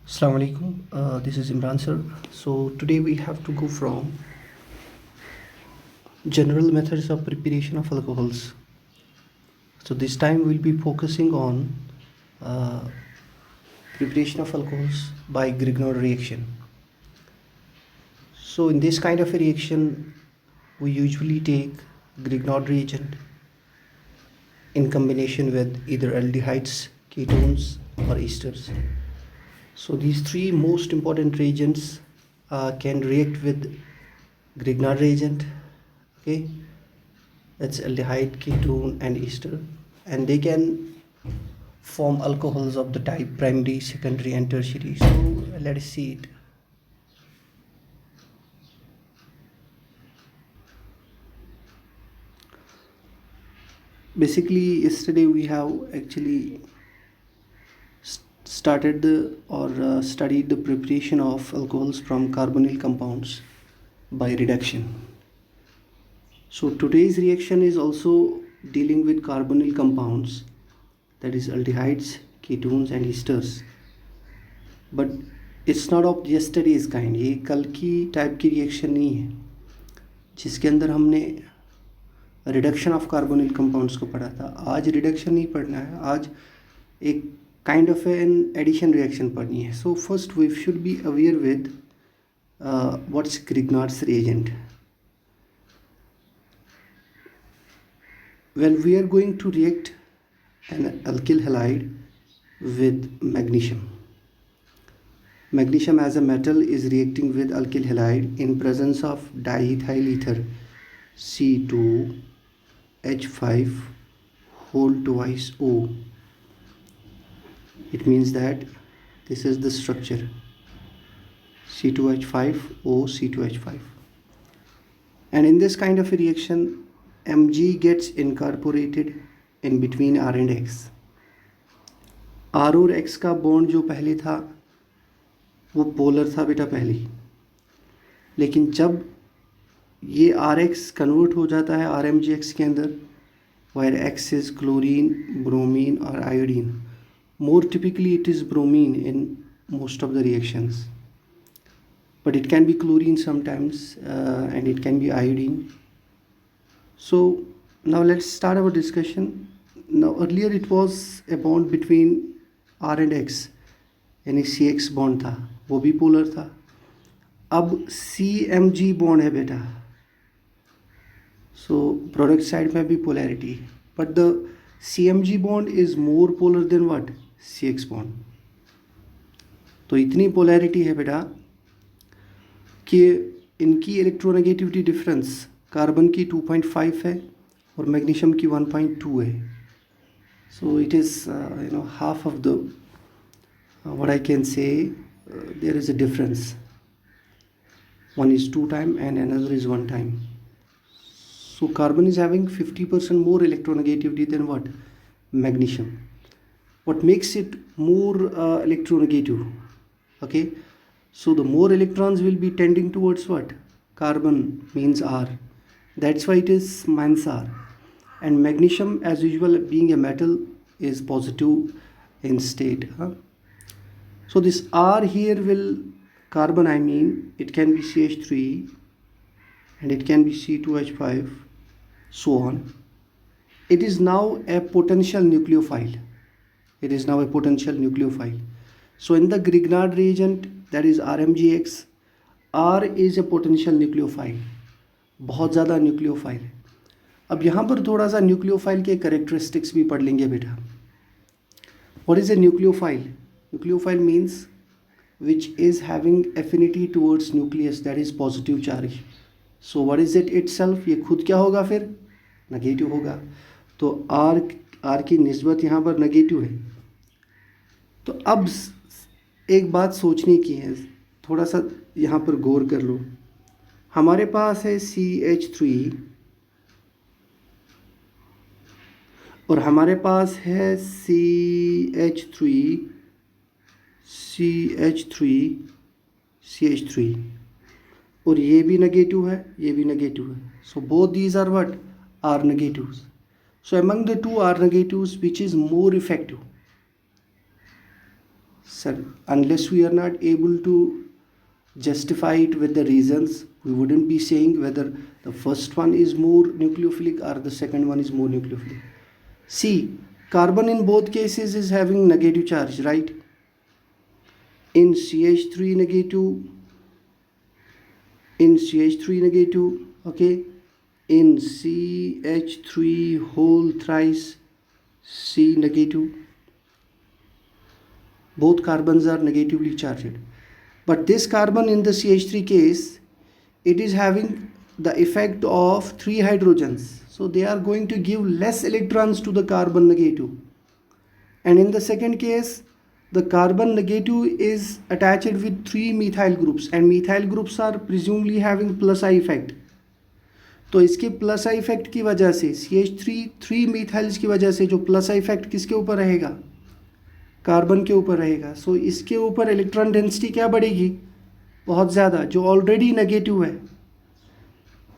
Assalamu alaikum. This is Imran sir. So today we have to go from general methods of preparation of alcohols. So this time we'll be focusing on uh, preparation of alcohols by Grignard reaction. So in this kind of a reaction, we usually take Grignard reagent in combination with either aldehydes, ketones, or esters. So these three most important reagents can react with Grignard reagent. Okay, that's aldehyde, ketone, and ester, and they can form alcohols of the type primary, secondary, and tertiary. So let us see it. Basically, yesterday we have actually started studied the preparation of alcohols from carbonyl compounds by reduction. So today's reaction is also dealing with carbonyl compounds, that is aldehydes, ketones, and esters. But it's not of yesterday's kind. ये कल की type की reaction नहीं है जिसके अंदर हमने reduction of carbonyl compounds को पढ़ा था. आज रिडक्शन नहीं पढ़ना है, आज एक kind of an addition reaction पढ़नी है. So first we should be aware with what's Grignard's reagent. When we are going to react an alkyl halide with magnesium. Magnesium as a metal is reacting with alkyl halide in presence of diethyl ether C2H5 whole twice O. It means that this is the structure C2H5O C2H5, and in this kind of a reaction Mg gets incorporated in between R and X. R और X का bond जो पहले था वो polar था बेटा पहले, लेकिन जब ये RX कन्वर्ट हो जाता है RMgX के अंदर, where X is chlorine, bromine और iodine. More typically it is bromine in most of the reactions, but it can be chlorine sometimes and it can be iodine. So now let's start our discussion. Now earlier it was a bond between R and X, यानी CX bond था, वो भी polar था. अब CMG bond है बेटा, so product side में भी polarity, but the CMG bond is more polar than what CX bond. तो इतनी पोलैरिटी है बेटा कि इनकी इलेक्ट्रोनेगेटिविटी डिफरेंस कार्बन की 2.5 है और मैग्नीशियम की 1.2 है. So it is half of the what I can say, there is a difference. One is 2 times and another is 1 time. So carbon is having 50% more electronegativity than what magnesium. What makes it more electronegative? Okay, so the more electrons will be tending towards what? Carbon means R. That's why it is minus R. And magnesium, as usual, being a metal, is positive in state. So this R here will carbon, I mean it can be CH3 and it can be C2H5, so on. It is now a potential nucleophile. It is now a potential nucleophile. So in the Grignard reagent, that is RMgX, R is a potential nucleophile, बहुत ज़्यादा nucleophile है. अब यहाँ पर थोड़ा सा nucleophile के characteristics भी पढ़ लेंगे बेटा. What is a nucleophile? Nucleophile means which is having affinity towards nucleus, that is positive charge. So what is it itself? ये खुद क्या होगा फिर? नेगेटिव होगा. तो R की निस्बत यहाँ पर नेगेटिव है. तो अब एक बात सोचने की है, थोड़ा सा यहाँ पर गौर कर लो. हमारे पास है CH3 और हमारे पास है CH3 और ये भी नेगेटिव है, ये भी नेगेटिव है. So both these are what are negatives. So among the two are negatives, which is more effective? sir, unless we are not able to justify it with the reasons, we wouldn't be saying whether the first one is more nucleophilic or the second one is more nucleophilic. See, carbon in both cases is having negative charge, right? In CH3 negative, in CH3 negative, okay, in CH3 whole thrice C negative, both carbons are negatively charged. But this carbon in the CH3 case, it is having the effect of 3 hydrogens, so they are going to give less electrons to the carbon negative. And in the second case, the carbon negative is attached with 3 methyl groups, and methyl groups are presumably having plus I effect. तो इसके plus I effect की वजह से CH3 3 मिथाइल्स की वजह से जो plus I effect किसके ऊपर रहेगा, कार्बन के ऊपर रहेगा. सो इसके ऊपर इलेक्ट्रॉन डेंसिटी क्या बढ़ेगी, बहुत ज़्यादा, जो ऑलरेडी नेगेटिव है.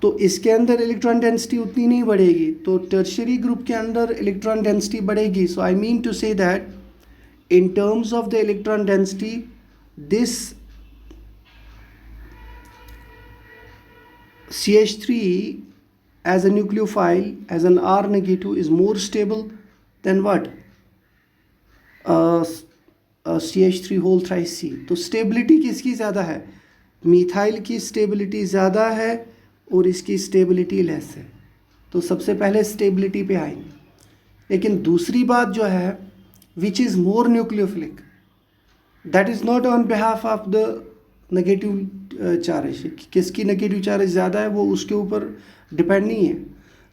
तो इसके अंदर इलेक्ट्रॉन डेंसिटी उतनी नहीं बढ़ेगी, तो टर्शियरी ग्रुप के अंदर इलेक्ट्रॉन डेंसिटी बढ़ेगी. So I mean to say that in terms of the electron density, this CH3 as a nucleophile, as an R negative, is more stable than what? CH3 whole thrice C. तो stability किसकी ज़्यादा है, methyl की stability ज़्यादा है और इसकी stability less है. तो सबसे पहले स्टेबिलिटी पे आएंगे. लेकिन दूसरी बात जो है, which is more nucleophilic, that is not on behalf of the negative charge. किसकी नेगेटिव चार्ज ज़्यादा है वो उसके ऊपर डिपेंड नहीं है.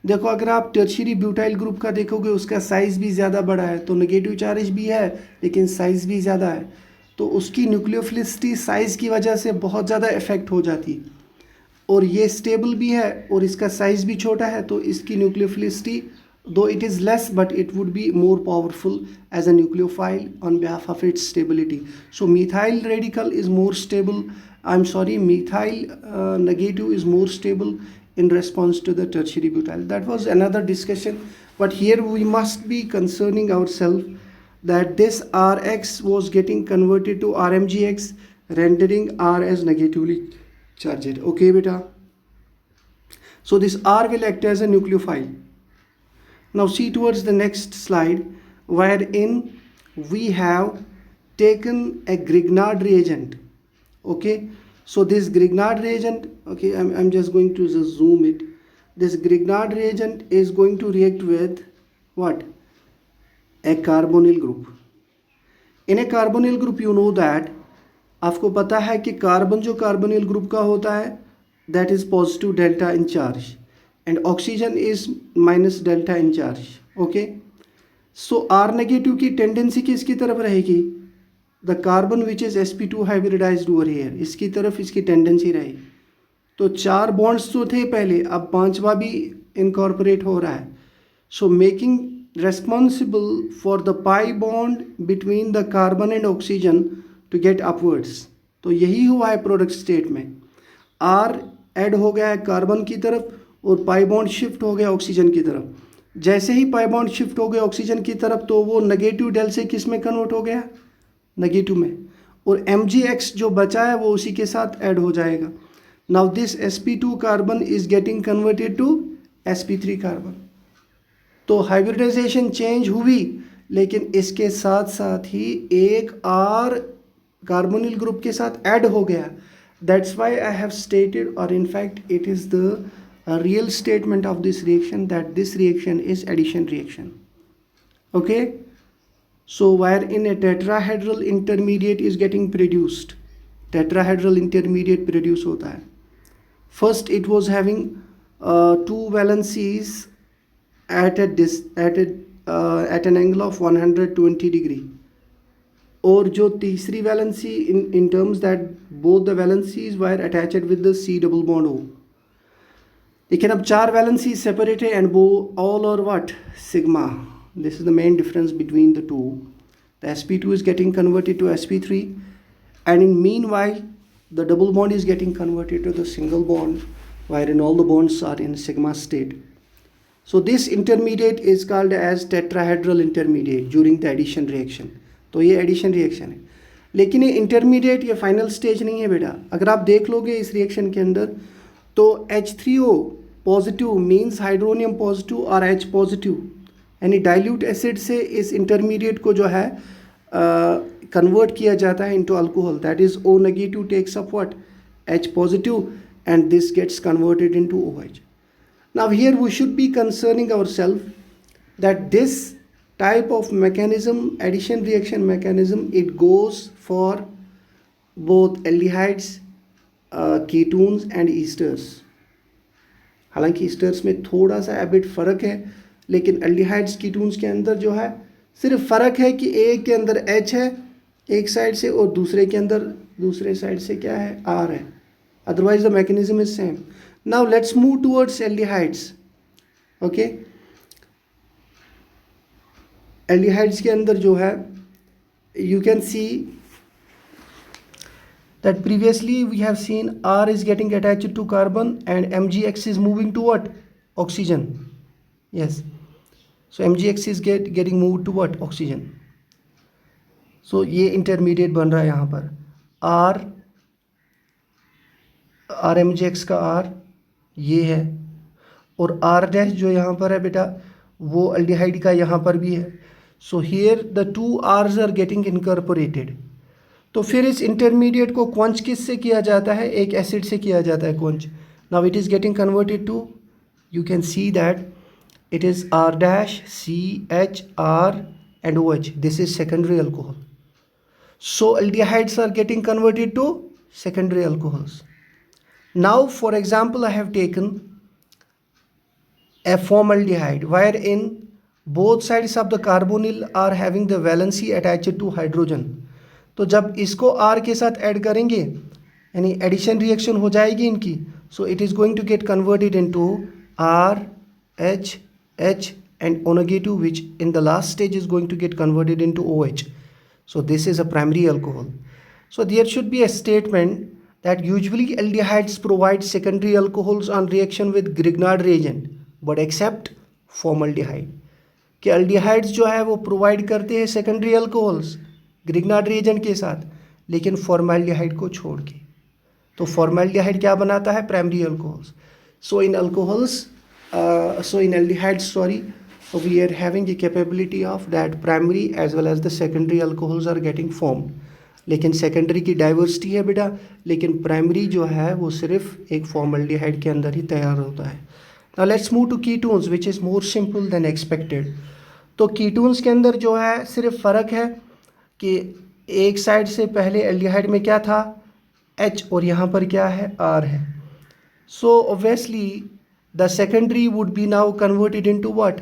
देखो, अगर आप टर्शियरी ब्यूटाइल ग्रुप का देखोगे, उसका साइज़ भी ज़्यादा बड़ा है, तो नेगेटिव चार्ज भी है लेकिन साइज़ भी ज़्यादा है, तो उसकी न्यूक्लियोफिलिसिटी साइज़ की वजह से बहुत ज़्यादा इफेक्ट हो जाती है. और ये स्टेबल भी है और इसका साइज़ भी छोटा है, तो इसकी nucleophilicity, though it is less, but it would be more powerful as a nucleophile on behalf of its stability. So methyl radical is more stable, methyl negative is more stable in response to the tertiary butyl. That was another discussion, but here we must be concerning ourselves that this Rx was getting converted to RMGX, rendering R as negatively charged. Okay beta, so this R will act as a nucleophile. Now see towards the next slide, wherein we have taken a Grignard reagent. Okay, so this Grignard reagent, okay, I'm just going to just zoom it. This Grignard reagent is going to react with what? A carbonyl group. In a carbonyl group, you know that, आपको पता है कि carbon जो carbonyl group का होता है, that is positive delta in charge, and oxygen is minus delta in charge. Okay, so R negative की tendency किसकी तरफ रहेगी, the carbon which is sp2 hybridized over here, इसकी तरफ इसकी टेंडेंसी रहेगी. तो 4 बॉन्ड्स तो थे पहले, अब 5वां भी इनकॉर्पोरेट हो रहा है. So making responsible for the pi bond between the carbon and oxygen to get upwards. तो यही हुआ है प्रोडक्ट स्टेट में. R ऐड हो गया है कार्बन की तरफ और पाई बॉन्ड शिफ्ट हो गया ऑक्सीजन की तरफ. जैसे ही पाई बॉन्ड शिफ्ट हो गया ऑक्सीजन की तरफ, तो वो नेगेटिव डेल से किस में कन्वर्ट हो गया, नेगेटिव में, और MgX जो बचा है वो उसी के साथ ऐड हो जाएगा. Now this sp2 carbon is getting converted to sp3 carbon. तो हाइब्रिडाइजेशन चेंज हुई, लेकिन इसके साथ साथ ही एक R कार्बोनिल ग्रुप के साथ ऐड हो गया. That's why I have stated, और in fact it is the real statement of this reaction, that this reaction is addition reaction. Okay, so wherein a tetrahedral intermediate is getting produced, tetrahedral intermediate produce होता है. First it was having 2 valencies at an angle of 120 degree, और जो तीसरी valency in terms that both the valencies were attached with the C double bond O. लेकिन अब 4 valency separate है and वो all और what, sigma. This is the main difference between the two. The sp2 is getting converted to sp3, and in meanwhile the double bond is getting converted to the single bond, wherein all the bonds are in sigma state. So this intermediate is called as tetrahedral intermediate during the addition reaction. तो ये addition reaction है. लेकिन ये intermediate या final stage नहीं है बेटा। अगर आप देख लोगे इस रिएक्शन के अंदर तो H3O positive means hydronium positive और H पॉजिटिव, यानी डाइल्यूट एसिड से इस इंटरमीडिएट को जो है कन्वर्ट किया जाता है into alcohol, that is O negative takes up what H positive and this gets converted into OH. Now here we should be concerning ourselves that this type of mechanism, addition reaction mechanism, it goes for both aldehydes, ketones and esters. हालांकि esters में थोड़ा सा EBIT फ़र्क है, लेकिन aldehydes ketones के अंदर जो है सिर्फ फ़र्क है कि एक के अंदर H है एक साइड से और दूसरे के अंदर दूसरे साइड से क्या है R है, otherwise the mechanism is same. Now let's move towards aldehydes. Okay, aldehydes के अंदर जो है you can see that previously we have seen R is getting attached to carbon and MgX is moving to what? Oxygen. Yes, so MgX is getting moved to what? Oxygen. So ये intermediate बन रहा है यहाँ पर R MgX का R ये है और R डैश जो यहाँ पर है बेटा वो अल्डिहाइड का यहाँ पर भी है. So here the two R's are getting incorporated. तो फिर इस इंटरमीडिएट को क्वंच किस से किया जाता है? एक एसिड से किया जाता है quench. Now it is getting converted to, you can see that it is R dash CH R and OH. This is secondary alcohol. So aldehydes are getting converted to secondary alcohols. Now for example I have taken a formaldehyde wherein both sides of the carbonyl are having the valency attached to hydrogen. तो जब इसको R के साथ add करेंगे यानी addition reaction हो जाएगी इनकी, so it is going to get converted into R H H and O negative, which in the last stage is going to get converted into OH. So this is a primary alcohol. So there should be a statement that usually aldehydes provide secondary alcohols on reaction with Grignard reagent, but except formaldehyde. कि aldehydes जो है वो provide करते हैं secondary alcohols Grignard reagent के साथ, लेकिन formaldehyde को छोड़ के. तो formaldehyde क्या बनाता है? Primary alcohols. So in alcohols in aldehydes, we are having the capability of that primary as well as the secondary alcohols are getting formed. लेकिन secondary की diversity है बेटा, लेकिन primary जो है वो सिर्फ एक formaldehyde के अंदर ही तैयार होता है. Now let's move to ketones, which is more simple than expected. तो ketones के अंदर जो है सिर्फ फ़र्क है कि एक साइड से पहले aldehyde में क्या था? H और यहाँ पर क्या है? R है. So obviously the secondary would be now converted into what?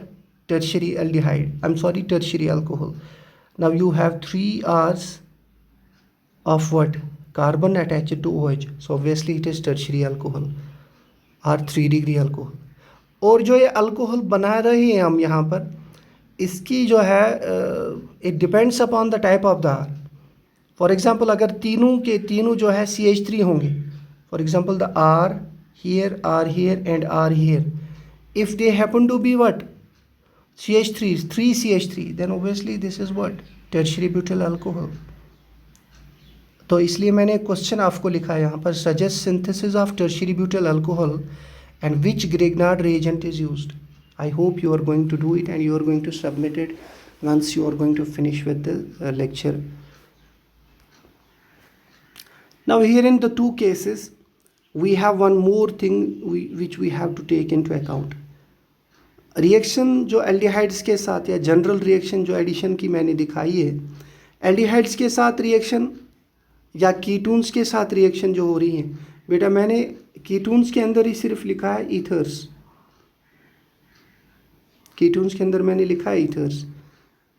Tertiary aldehyde. Tertiary alcohol. Now you have 3 R's of what? Carbon attached to OH. So obviously it is tertiary alcohol or 3 degree alcohol. और जो ये alcohol बना रहे हैं हम यहाँ पर, इसकी जो है it depends upon the type of the R. For example अगर तीनों के तीनों जो है CH3 होंगे, for example the R here, R here and R here, if they happen to be what? CH3, 3 CH3, then obviously this is what? Tertiary butyl alcohol. तो इसलिए मैंने क्वेश्चन आपको लिखा है यहाँ पर, suggest synthesis of tertiary butyl alcohol and which Grignard reagent is used. I hope you are going to do it and you are going to submit it once you are going to finish with the lecture. Now here in the two cases we have one more thing which we have to take into account. Reaction जो aldehydes के साथ या general reaction जो addition की मैंने दिखाई है, aldehydes के साथ रिएक्शन या कीटोन्स के साथ रिएक्शन जो हो रही है बेटा, मैंने कीटोन्स के अंदर ही सिर्फ लिखा है ईथर्स. कीटोन्स के अंदर मैंने लिखा है ethers,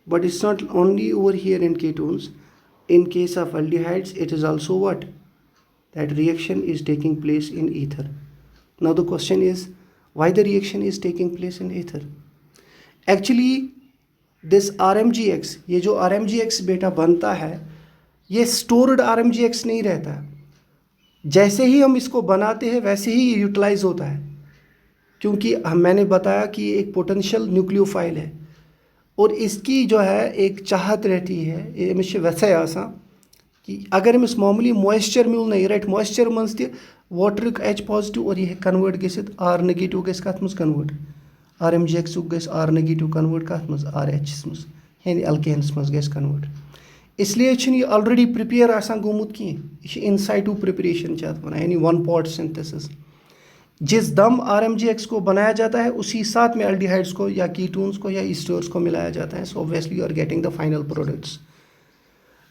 but it's not only over here in ketones. In case of aldehydes, it is also what? That reaction is taking place in ether. Now the question is, why the reaction is taking place in ether? Actually, this RMGX, ये जो RMGX बेटा बनता है, ये stored RMGX नहीं रहता. जैसे ही हम इसको बनाते हैं वैसे ही ये यूटिलाइज होता है, क्योंकि मैंने बताया कि ये एक पोटेंशियल न्यूक्लियोफाइल है और इसकी जो है एक चाहत रहती है, ये हमेशा वैसा है ऐसा कि कि अगर अमिस मामूली मॉइस्चर मिल नहीं राइट मॉइस्चर मज त वाटर H पॉजिटिव और यह कन्वर्ट गसित R नेगेटिव गस कत मज कन्वर्ट RMgX गस R नेगेटिव कन्वर्ट कत मज RH मज यानी अल्केन्स मज गस कन्वर्ट इसलिए ये ऑलरेडी प्रिपेयर आसान गोमुत की यह इनसाइटू प्रिपरेशन वनान यानी वन पॉट सिंथेसिस जिस दम RMgX को बनाया जाता है उसी साथ में एल्डिहाइड्स को या कीटोन्स को या ईस्टर्स को मिलाया जाता है so obviously you are getting the final products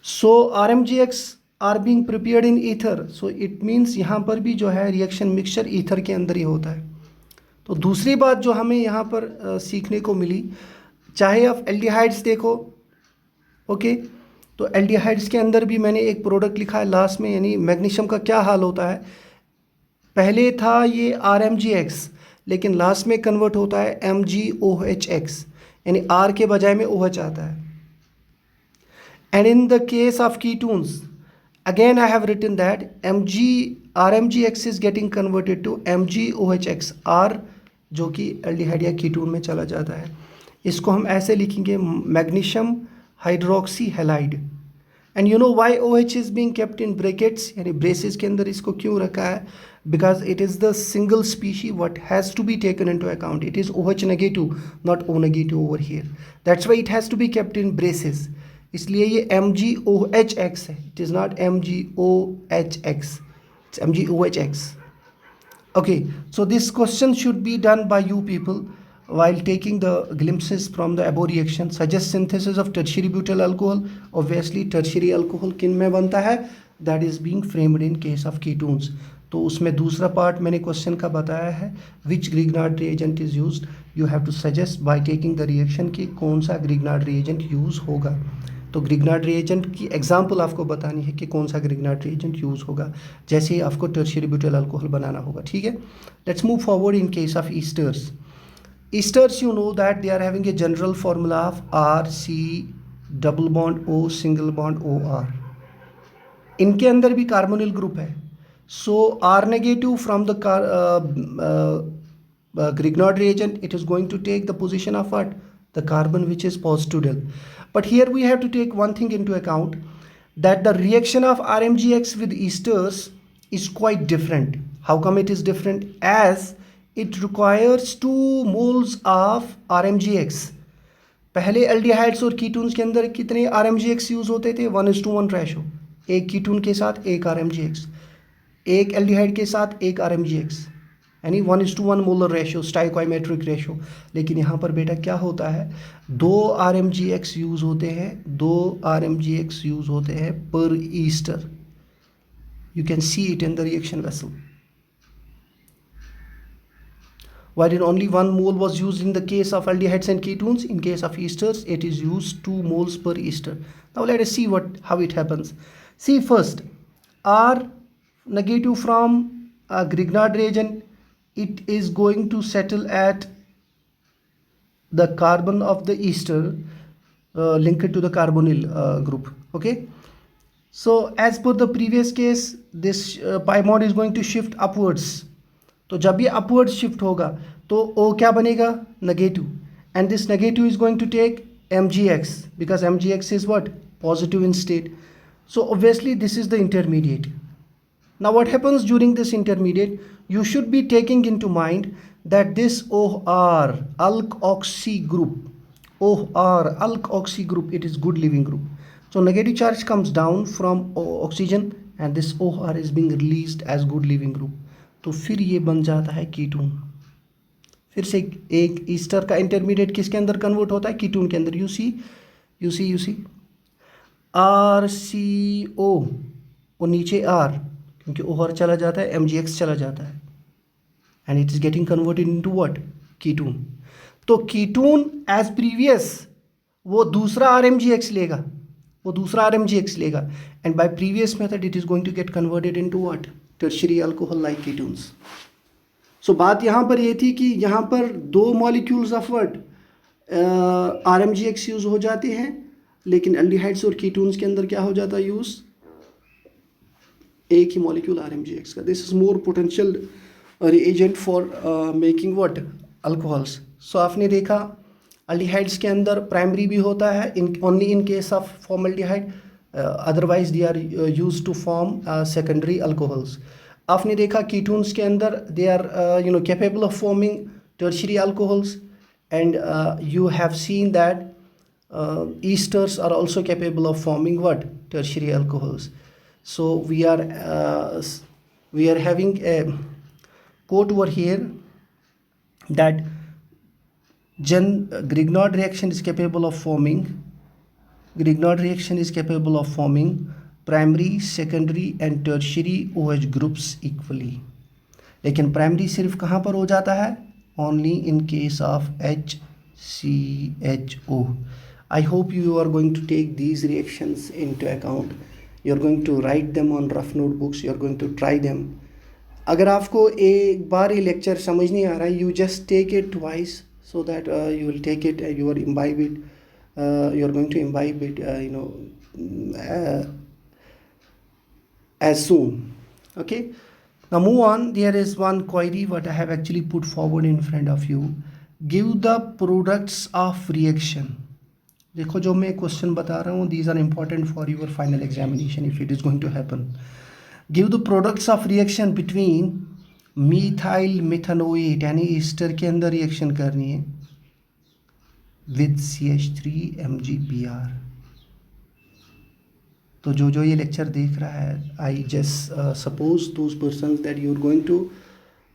so RMgX are being prepared in ether so it means यहाँ पर भी जो है रिएक्शन मिक्सचर ईथर के अंदर ही होता है। तो दूसरी बात जो हमें यहाँ पर सीखने को मिली चाहे आप एल्डिहाइड्स देखो ओके तो एल्डिहाइड्स के अंदर भी मैंने एक प्रोडक्ट लिखा है लास्ट में यानी मैग्नीशियम का क्या हाल होता है पहले था ये RMgX लेकिन लास्ट में कन्वर्ट होता है MgOHX यानी R के बजाय में OH आता है and in the case of ketones again I have written that RMgX is getting converted to MgOHX R जो कि एल्डिहाइड या कीटोन में चला जाता है इसको हम ऐसे लिखेंगे magnesium hydroxy halide and you know why OH is being kept in brackets यानी ब्रेसेस के अंदर इसको क्यों रखा है because it is the single species what has to be taken into account it is OH negative not O negative over here that's why it has to be kept in braces इसलिए ये MgOHX है it is not MgOHX it's MgOHX okay so this question should be done by you people while taking the glimpses from the above reaction suggest synthesis of tertiary butyl alcohol obviously tertiary alcohol किन में बनता है that is being framed in case of ketones तो उसमें दूसरा part मैंने question का बताया है which Grignard reagent is used you have to suggest by taking the reaction कि कौन सा Grignard reagent यूज़ होगा तो Grignard reagent की एग्जांपल आपको बतानी है कि कौन सा Grignard reagent यूज़ होगा जैसे ही आपको टर्शियरी ब्यूटाइल अल्कोहल बनाना होगा ठीक है let's move forward in case of esters you know that they are having a general formula of RC double bond O single bond OR इनके अंदर भी कार्बोनिल ग्रुप है so R negative from the Grignard reagent it is going to take the position of what the carbon which is positive but here we have to take one thing into account that the reaction of RMgX with esters is quite different how come it is different as it requires 2 moles of RMgX पहले aldehydes और ketones के अंदर कितने RMgX use होते थे 1:1 ratio एक ketone के साथ एक RMgX एक एल्डिहाइड के साथ एक RMgX यानी 1:1 मोलर रेशो स्टाइकोमेट्रिक रेशो लेकिन यहाँ पर बेटा क्या होता है 2 RMgX यूज़ होते हैं 2 RMgX यूज़ होते हैं पर Easter you can see it in the reaction vessel while in only 1 mole was used in the case of aldehydes and ketones in case of esters it is used 2 moles per ester now let us see how it happens see first R negative from a Grignard reagent it is going to settle at the carbon of the ester linked to the carbonyl group okay so as per the previous case this pi mod is going to shift upwards तो जब ये upward shift होगा तो O क्या बनेगा negative and this negative is going to take MgX because MgX is what positive in state so obviously this is the intermediate now what happens during this intermediate you should be taking into mind that this OR alkoxy group OR alkoxy group it is good leaving group so negative charge comes down from oxygen and this OR is being released as good leaving group तो फिर ये बन जाता है ketone फिर से एक Easter का इंटरमीडिएट किसके अंदर कन्वर्ट होता है कीटोन के अंदर यूसी RCO और नीचे R क्योंकि OR चला जाता है MgX चला जाता है and it is getting converted into what ketone तो कीटोन एज प्रीवियस वो दूसरा RMgX लेगा and by previous method it is going to get converted into what tertiary alcohol like ketones so बात यहाँ पर ये थी कि यहाँ पर 2 molecules of what RMgX use हो जाते हैं लेकिन एल्डिहाइड्स और कीटोन्स के अंदर क्या हो जाता है यूज़ एक ही मॉलिक्यूल RMgX का this is more potential reagent for making what alcohols so आपने देखा एल्डिहाइड्स के अंदर प्राइमरी भी होता है only in case of formaldehyde otherwise they are use to form secondary alcohols. आपने देखा कीटोन्स के अंदर they are capable of forming tertiary alcohols, and you have seen that esters are also capable of forming what? Tertiary alcohols. So we are having a quote over here that Grignard reaction is capable of forming primary, secondary and tertiary OH groups equally. लेकिन primary सिर्फ कहाँ पर हो जाता है? Only in case of HCHO. I hope you are going to take these reactions into account. You are going to write them on rough notebooks. You are going to try them. अगर आपको एक बार ये lecture समझ नहीं आ रहा है, you just take it twice so that you will take it, you are imbibe it, you are going to imbibe it, as soon. Okay. Now move on. There is one query what I have actually put forward in front of you. Give the products of reaction. देखो जो मैं question बता रहा हूँ, these are important for your final examination if it is going to happen. Give the products of reaction between methyl methanoate, यानी Easter के अंदर reaction करनी है, with CH3MgBr. तो जो ये लेक्चर देख रहा है, I just suppose those persons that you are going to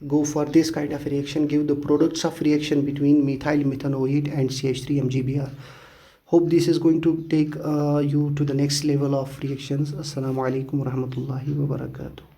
go for this kind of reaction. Give the products of reaction between methyl methanoate and CH3MgBr. Hope this is going to take you to the next level of reactions. Assalamu alaikum warahmatullahi wabarakatuh.